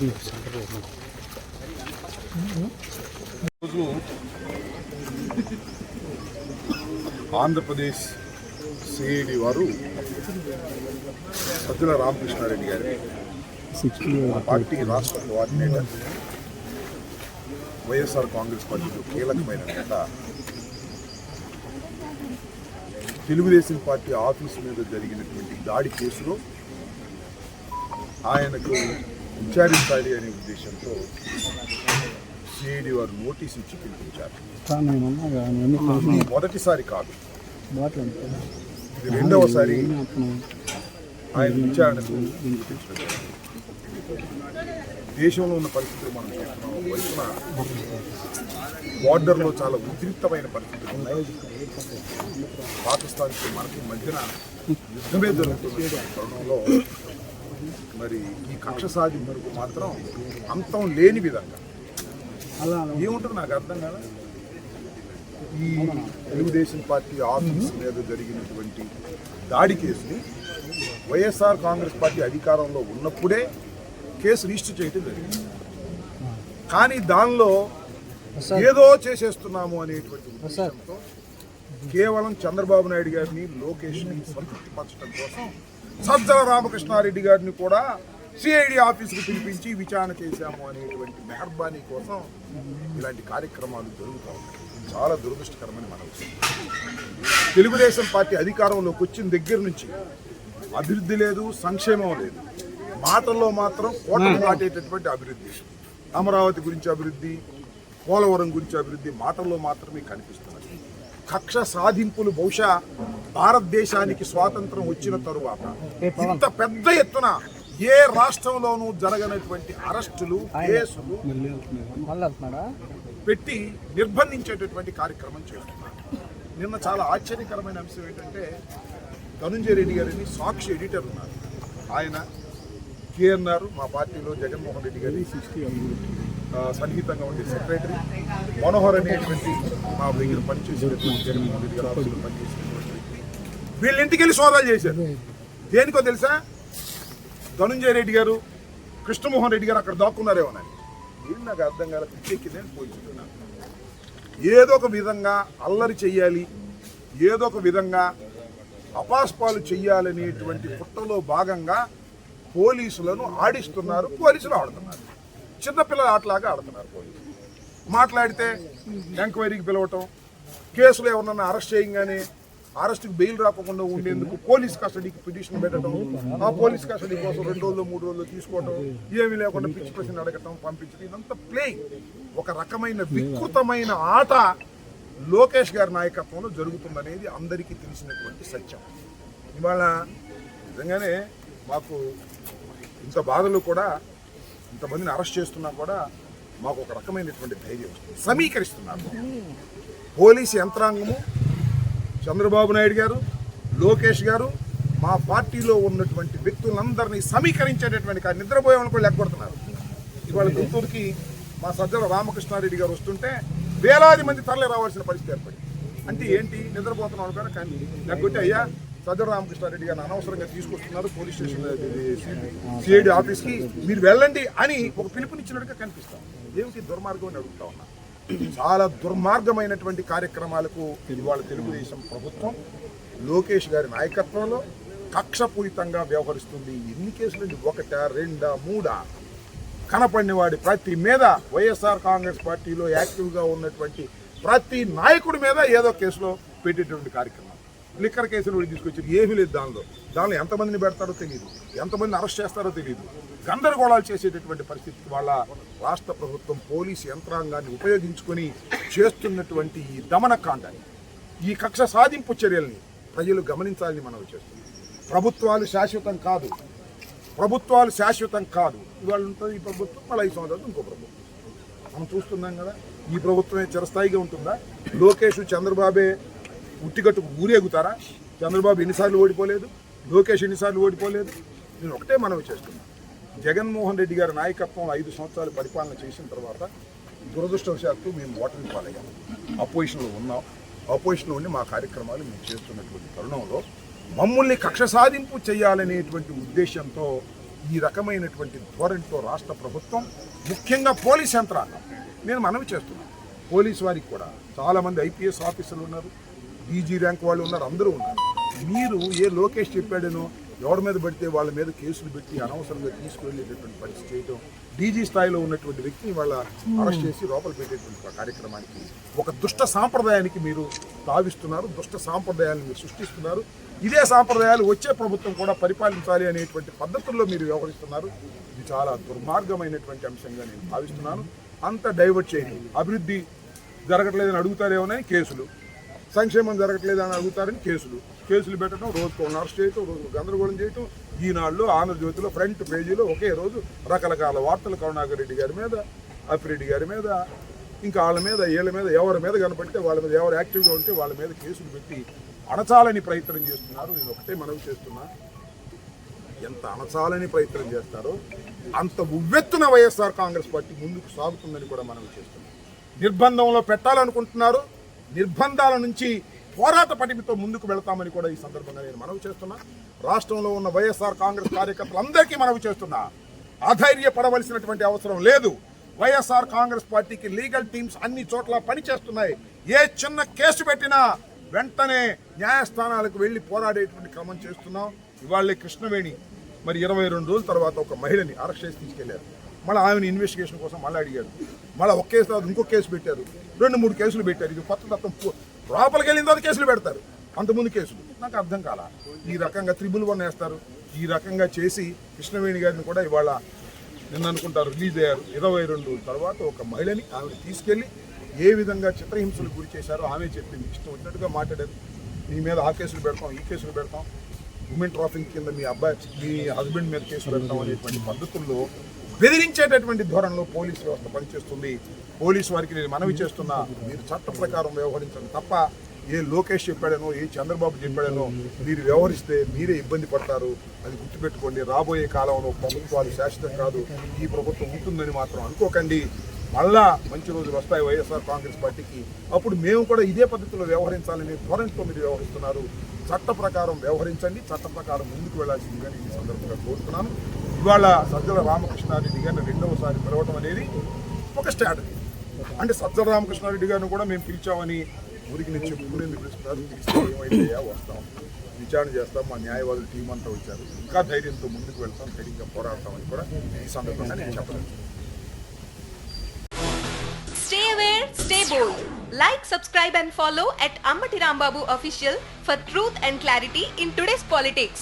రోజు ఆంధ్రప్రదేశ్ సిఐడి వారు సజ్జల రామకృష్ణారెడ్డి గారి పార్టీ రాష్ట్ర కోఆర్డినేటర్, వైఎస్ఆర్ కాంగ్రెస్ పార్టీలో కీలకమైన నేత, తెలుగుదేశం పార్టీ ఆఫీసు మీద జరిగినటువంటి దాడి కేసులో ఆయనకు విచారించాలి అనే ఉద్దేశంతో సిఐడి వారు నోటీసు ఇచ్చి పిలిపించారు. మొదటిసారి కాదు, ఇది రెండవసారి ఆయన విచారణకు పిలిపించడం. దేశంలో ఉన్న పరిస్థితులు మనం చూస్తున్నాం. వైపున బార్డర్లో చాలా ఉద్రిక్తమైన పరిస్థితులు ఉన్నాయి. పాకిస్తాన్కి మనకి మధ్యన యుద్ధమే జరుగుతున్న తరుణంలో మరి ఈ కక్ష సాధింపుకు మాత్రం అంతం లేని విధంగా ఏముంటుంది నాకు అర్థం కదా. ఈ తెలుగుదేశం పార్టీ ఆఫీస్ మీద జరిగినటువంటి దాడి కేసుని వైఎస్ఆర్ కాంగ్రెస్ పార్టీ అధికారంలో ఉన్నప్పుడే కేసు రిజిస్టర్ చేయడం జరిగింది. కానీ దానిలో ఏదో చేసేస్తున్నాము అనేటువంటి ఉద్దేశంతో కేవలం చంద్రబాబు నాయుడు గారిని, లోకేష్ని సంతృప్తిపరచడం కోసం సజ్జల రామకృష్ణారెడ్డి గారిని కూడా సిఐడి ఆఫీసుకు పిలిపించి విచారణ చేశాము అనేటువంటి మెహర్బానీ కోసం ఇలాంటి కార్యక్రమాలు జరుగుతూ ఉన్నాయి. చాలా దురదృష్టకరమని మనం తెలుగుదేశం పార్టీ అధికారంలోకి వచ్చిన దగ్గర నుంచి అభివృద్ధి లేదు, సంక్షేమం లేదు. మాటల్లో మాత్రం కోటలు దాటేటటువంటి అభివృద్ధి, అమరావతి గురించి అభివృద్ధి, పోలవరం గురించి అభివృద్ధి మాటల్లో మాత్రమే కనిపిస్తున్నది. కక్ష సాధింపులు బహుశా భారతదేశానికి స్వాతంత్రం వచ్చిన తరువాత ఇంత పెద్ద ఎత్తున ఏ రాష్ట్రంలోనూ జరగనటువంటి అరెస్టులు, కేసులు పెట్టి నిర్బంధించేటటువంటి కార్యక్రమం చేస్తున్నారు. నిన్న చాలా ఆశ్చర్యకరమైన అంశం ఏంటంటే, ధనుంజయ రెడ్డి గారిని సాక్షి ఎడిటర్ ఉన్నారు, ఆయన కేఎన్ఆర్ మా పార్టీలో జగన్మోహన్ రెడ్డి గారి సన్నిహితంగా ఉండే సెక్రటరీ, మనోహర్ అనేటువంటి మా దగ్గర పనిచేసేటువంటి జగన్మోహన్ రెడ్డి గారి ఆఫీసులో పనిచేసేటువంటి వ్యక్తి, వీళ్ళ ఇంటికి వెళ్ళి సోదాలు చేశారు. దేనికో తెలుసా? ధనుంజయ రెడ్డి గారు, కృష్ణమోహన్ రెడ్డి గారు అక్కడ దాక్కున్నారేమోనని. ఏం నాకు అర్థం కాల, పిచ్చెక్కిందని పోయించుకున్నాను. ఏదో ఒక విధంగా అల్లరి చెయ్యాలి, ఏదో ఒక విధంగా అపాస్పాలు చెయ్యాలనేటువంటి పుట్టలో భాగంగా పోలీసులను ఆడిస్తున్నారు, పోలీసులు ఆడుతున్నారు. చిన్నపిల్లల ఆటలాగా ఆడుతున్నారు. పోలీసులు మాట్లాడితే ఎంక్వైరీకి పిలవటం, కేసులో ఎవరన్నా అరెస్ట్ చేయగానే అరెస్ట్కి బెయిల్ రాకుండా ఉండేందుకు పోలీస్ కస్టడీకి పిటిషన్ పెట్టడం, ఆ పోలీస్ కస్టడీ కోసం 2 రోజులు 3 రోజులు తీసుకోవడం, ఏమీ లేకుండా పిచ్చి ప్రశ్న అడగటం, పంపించడం, ఇదంతా ప్లేయింగ్. ఒక రకమైన వికృతమైన ఆట లోకేష్ గారి నాయకత్వంలో జరుగుతుందనేది అందరికీ తెలిసినటువంటి సత్యం. ఇవాళ నిజంగానే మాకు ఇంత బాధలు కూడా, ఇంతమందిని అరెస్ట్ చేస్తున్నా కూడా మాకు ఒక రకమైనటువంటి ధైర్యం సమీకరిస్తున్నారు. పోలీసు యంత్రాంగము, చంద్రబాబు నాయుడు గారు, లోకేష్ గారు మా పార్టీలో ఉన్నటువంటి వ్యక్తులందరినీ సమీకరించేటటువంటి నిద్రపోయేవాళ్ళని కూడా లెక్కొడుతున్నారు. ఇవాళ గుంటూరుకి మా సజ్జల రామకృష్ణారెడ్డి గారు వస్తుంటే వేలాది మంది తరలి రావాల్సిన పరిస్థితి ఏర్పడింది. అంటే ఏంటి? నిద్రపోతున్న వాళ్ళు కూడా కానీ లేకపోతే అయ్యా సజ్జల రామకృష్ణారెడ్డి గారిని అనవసరంగా తీసుకొస్తున్నారు పోలీస్ స్టేషన్ సిఐడి ఆఫీస్కి, మీరు వెళ్ళండి అని ఒక పిలుపునిచ్చినట్టుగా కనిపిస్తాం. ఏమిటి దుర్మార్గం అని అడుగుతా ఉన్నా. చాలా దుర్మార్గమైనటువంటి కార్యక్రమాలకు ఇవాళ తెలుగుదేశం ప్రభుత్వం లోకేష్ గారి నాయకత్వంలో కక్షపూరితంగా వ్యవహరిస్తుంది. ఎన్ని కేసులు? 1, 2, 3 కనపడిన వాడి ప్రతి మీద, వైఎస్ఆర్ కాంగ్రెస్ పార్టీలో యాక్టివ్గా ఉన్నటువంటి ప్రతి నాయకుడి మీద ఏదో కేసులో పెట్టేటువంటి కార్యక్రమం. లిక్కర్ కేసులు కూడా తీసుకొచ్చారు, ఏమీ లేదు దానిలో ఎంతమందిని పెడతారో తెలియదు, ఎంతమందిని అరెస్ట్ చేస్తారో తెలియదు. గందరగోళాలు చేసేటటువంటి పరిస్థితికి వాళ్ళ రాష్ట్ర ప్రభుత్వం పోలీసు యంత్రాంగాన్ని ఉపయోగించుకొని చేస్తున్నటువంటి ఈ దమనకాండాన్ని, ఈ కక్ష సాధింపు చర్యల్ని ప్రజలు గమనించాలని మనం చేస్తున్నాం. ప్రభుత్వాలు శాశ్వతం కాదు, ప్రభుత్వాలు శాశ్వతం కాదు. ఇవాళ ఉంటుంది ఈ ప్రభుత్వం, మళ్ళీ 5 సంవత్సరాలు ఇంకో ప్రభుత్వం మనం చూస్తున్నాం కదా. ఈ ప్రభుత్వమే చిరస్థాయిగా ఉంటుందా? లోకేష్ చంద్రబాబే ఉట్టిగట్టుకు ఊరేగుతారా? చంద్రబాబు ఎన్నిసార్లు ఓడిపోలేదు, లోకేష్ ఎన్నిసార్లు ఓడిపోలేదు. నేను ఒకటే మనవి చేస్తున్నాను, జగన్మోహన్ రెడ్డి గారి నాయకత్వంలో 5 సంవత్సరాలు పరిపాలన చేసిన తర్వాత దురదృష్టవశాత్తు మేము ఓటమి పాలయ్యాం. అపోజిషన్లో ఉన్నాం, అపోజిషన్లో ఉండి మా కార్యక్రమాలు మేము చేస్తున్నటువంటి తరుణంలో మమ్మల్ని కక్ష సాధింపు చేయాలనేటువంటి ఉద్దేశంతో ఈ రకమైనటువంటి ధోరణితో రాష్ట్ర ప్రభుత్వం, ముఖ్యంగా పోలీస్ యంత్రాంగం, నేను మనవి చేస్తున్నాను, పోలీసు వారికి కూడా చాలామంది ఐపీఎస్ ఆఫీసర్లు ఉన్నారు, డీజీ ర్యాంక్ వాళ్ళు ఉన్నారు, అందరూ ఉన్నారు. మీరు ఏ లోకేష్ చెప్పాడనో ఎవరి మీద పడితే వాళ్ళ మీద కేసులు పెట్టి అనవసరంగా తీసుకువెళ్ళేటటువంటి పరిస్థితి చేయడం, డీజీ స్థాయిలో ఉన్నటువంటి వ్యక్తిని వాళ్ళ అరెస్ట్ చేసి లోపల పెట్టేటువంటి కార్యక్రమానికి, ఒక దుష్ట సాంప్రదాయానికి మీరు తావిస్తున్నారు, దుష్ట సాంప్రదాయాన్ని మీరు సృష్టిస్తున్నారు. ఇదే సాంప్రదాయాలు వచ్చే ప్రభుత్వం కూడా పరిపాలించాలి అనేటువంటి పద్ధతుల్లో మీరు వ్యవహరిస్తున్నారు. ఇది చాలా దుర్మార్గమైనటువంటి అంశంగా నేను భావిస్తున్నాను. అంత డైవర్ట్ చేయడం, అభివృద్ధి జరగట్లేదని అడుగుతారేమోనని కేసులు, సంక్షేమం జరగట్లేదని అడుగుతారని కేసులు పెట్టడం, రోజుకు అరెస్ట్ చేయటం, రోజు గందరగోళం చేయటం. ఈనాడులో, ఆంధ్రజ్యోతిలో ఫ్రంట్ పేజీలో ఒకే రోజు రకరకాల వార్తలు కరుణాకర్ రెడ్డి గారి మీద, అప్పిరెడ్డి గారి మీద, ఇంకా వాళ్ళ మీద, వీళ్ళ మీద, ఎవరి మీద కనపడితే వాళ్ళ మీద, ఎవరు యాక్టివ్గా ఉంటే వాళ్ళ మీద కేసులు పెట్టి అణచాలని ప్రయత్నం చేస్తున్నారు. నేను ఒకటే మనవి చేస్తున్నా, ఎంత అణచాలని ప్రయత్నం చేస్తారో అంత ఉవ్వెత్తున వైఎస్ఆర్ కాంగ్రెస్ పార్టీ ముందుకు సాగుతుందని కూడా మనవి చేస్తున్నాం. నిర్బంధంలో పెట్టాలనుకుంటున్నారు, నిర్బంధాల నుంచి పోరాట పటిమతో ముందుకు వెళతామని కూడా ఈ సందర్భంగా నేను మనవి చేస్తున్నా. రాష్ట్రంలో ఉన్న వైఎస్ఆర్ కాంగ్రెస్ కార్యకర్తలందరికీ మనవి చేస్తున్నా, అధైర్యపడవలసినటువంటి అవసరం లేదు. వైఎస్ఆర్ కాంగ్రెస్ పార్టీకి లీగల్ టీమ్స్ అన్ని చోట్ల పనిచేస్తున్నాయి. ఏ చిన్న కేసు పెట్టినా వెంటనే న్యాయస్థానాలకు వెళ్ళి పోరాడేటువంటి క్రమం చేస్తున్నాం. ఇవాళే కృష్ణవేణి మరి 22 రోజుల తర్వాత ఒక మహిళని అరెస్ట్ చేసి తీసుకెళ్లారు. మళ్ళీ ఆమెను ఇన్వెస్టిగేషన్ కోసం మళ్ళీ అడిగారు. మళ్ళీ ఒక కేసు తర్వాత ఇంకో కేసు పెట్టారు, 2-3 కేసులు పెట్టారు. ఇది కొత్త తత్వం. లోపలికి వెళ్ళిన తర్వాత కేసులు పెడతారు, అంతకుముందు కేసులు. నాకు అర్థం కాల. ఈ రకంగా 311 వేస్తారు. ఈ రకంగా చేసి కృష్ణవేణి గారిని కూడా ఇవాళ నిన్న అనుకుంటారు రిలీజ్ అయ్యారు. 22 రోజుల తర్వాత ఒక మహిళని ఆమెను తీసుకెళ్ళి ఏ విధంగా చిత్రహింసలకు గురి చేశారో ఆమె చెప్పింది. ఇష్టం వచ్చినట్టుగా మాట్లాడారు. మీ మీద ఆ కేసులు పెడతాం, ఈ కేసులు పెడతాం, ఉమెన్ ట్రాఫికింగ్ కింద మీ హస్బెండ్ మీద కేసులు పెడతాం అనేటువంటి పద్ధతుల్లో బెదిరించేటటువంటి ధోరణిలో పోలీసు వ్యవస్థ పనిచేస్తుంది. పోలీసు వారికి నేను మనవి చేస్తున్నా, మీరు చట్ట ప్రకారం వ్యవహరించండి తప్ప ఏ లోకేష్ చెప్పాడనో, ఏ చంద్రబాబు చెప్పాడనో మీరు వ్యవహరిస్తే మీరే ఇబ్బంది పడతారు. అది గుర్తుపెట్టుకోండి. రాబోయే కాలంలో ప్రభుత్వాలు శాశ్వతం కాదు, ఈ ప్రభుత్వం ఉంటుందని మాత్రం అనుకోకండి. మళ్ళా మంచి రోజులు వస్తాయి వైఎస్ఆర్ కాంగ్రెస్ పార్టీకి. అప్పుడు మేము కూడా ఇదే పద్ధతిలో వ్యవహరించాలని ధోరణితో మీరు వ్యవహరిస్తున్నారు. చట్ట ప్రకారం వ్యవహరించండి, చట్ట ప్రకారం ముందుకు వెళ్లాల్సిందిగా నేను ఈ సందర్భంగా కోరుతున్నాను. ఇవాళ సజ్జల రామకృష్ణారెడ్డి గారిని రెండవసారి పిలవటం అనేది ఒక స్ట్రాటజీ. అంటే సజ్జల రామకృష్ణారెడ్డి గారిని కూడా మేము పిలిచామని ఊరికి నేను చెప్పుకునేందుకు పిలుస్తున్నారు. పిలిస్తే ఏమైతే వస్తాం, విచారణ చేస్తాం, మా న్యాయవాదులు టీం అంతా వచ్చారు, ఇంకా ధైర్యంతో ముందుకు వెళ్తాం, ధైర్యంగా పోరాడతామని కూడా ఈ సందర్భంగా నేను చెప్పలేదు. Stay aware, stay bold. Like, subscribe and follow at Ammati Rambabu Official for truth and clarity in today's politics.